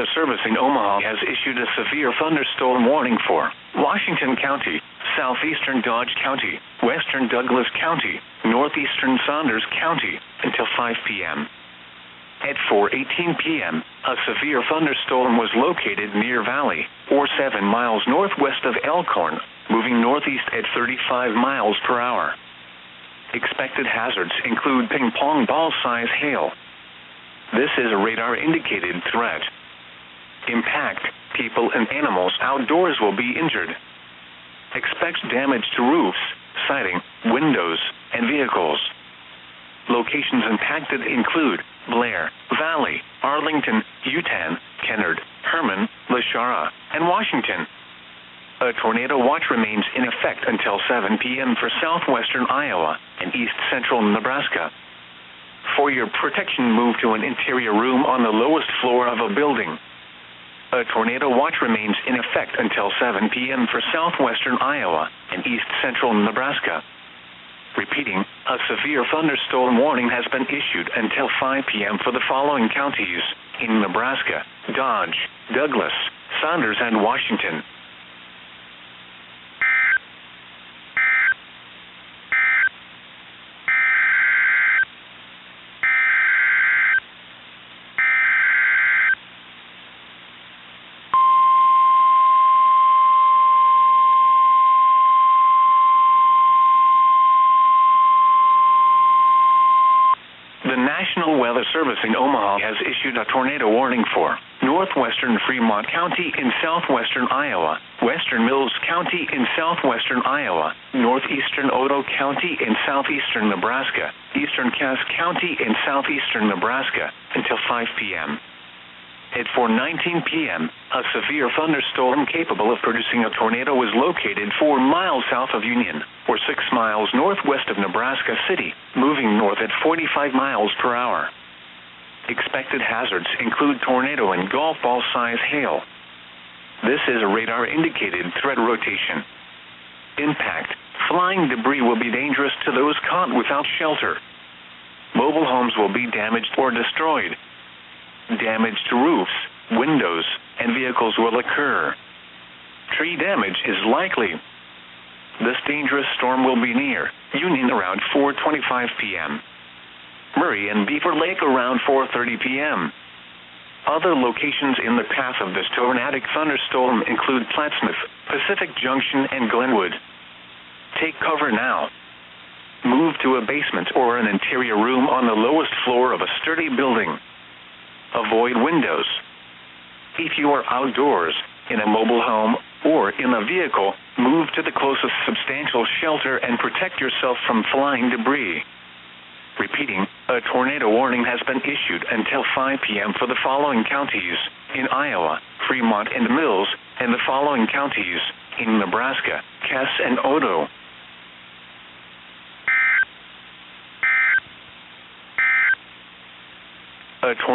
Weather Service in Omaha has issued a severe thunderstorm warning for Washington County, southeastern Dodge County, western Douglas County, northeastern Saunders County until 5 p.m. At 4:18 p.m., a severe thunderstorm was located near Valley, or 7 miles northwest of Elkhorn, moving northeast at 35 miles per hour. Expected hazards include ping-pong ball-size hail. This is a radar-indicated threat. Impact, people and animals outdoors will be injured. Expect damage to roofs, siding, windows, and vehicles. Locations impacted include Blair, Valley, Arlington, Utan, Kennard, Herman, Lashara, and Washington. A tornado watch remains in effect until 7 p.m. for southwestern Iowa and east central Nebraska. For your protection, move to an interior room on the lowest floor of a building. A tornado watch remains in effect until 7 p.m. for southwestern Iowa and east central Nebraska. Repeating, a severe thunderstorm warning has been issued until 5 p.m. for the following counties in Nebraska: Dodge, Douglas, Saunders, and Washington. The National Weather Service in Omaha has issued a tornado warning for northwestern Fremont County in southwestern Iowa, western Mills County in southwestern Iowa, northeastern Otoe County in southeastern Nebraska, eastern Cass County in southeastern Nebraska until 5 p.m. At 4:19 p.m., a severe thunderstorm capable of producing a tornado was located 4 miles south of Union, or 6 miles northwest of Nebraska City, moving north at 45 miles per hour. Expected hazards include tornado and golf ball-size hail. This is a radar-indicated threat rotation. Impact, flying debris will be dangerous to those caught without shelter. Mobile homes will be damaged or destroyed. Damage to roofs, windows, and vehicles will occur. Tree damage is likely. This dangerous storm will be near Union around 4:25 p.m. Murray and Beaver Lake around 4:30 p.m. Other locations in the path of this tornadic thunderstorm include Plattsmouth, Pacific Junction, and Glenwood. Take cover now. Move to a basement or an interior room on the lowest floor of a sturdy building. Avoid windows. If you are outdoors, in a mobile home, or in a vehicle, move to the closest substantial shelter and protect yourself from flying debris. Repeating, a tornado warning has been issued until 5 p.m. for the following counties in Iowa, Fremont and Mills, and the following counties in Nebraska, Cass and Otoe. A tornado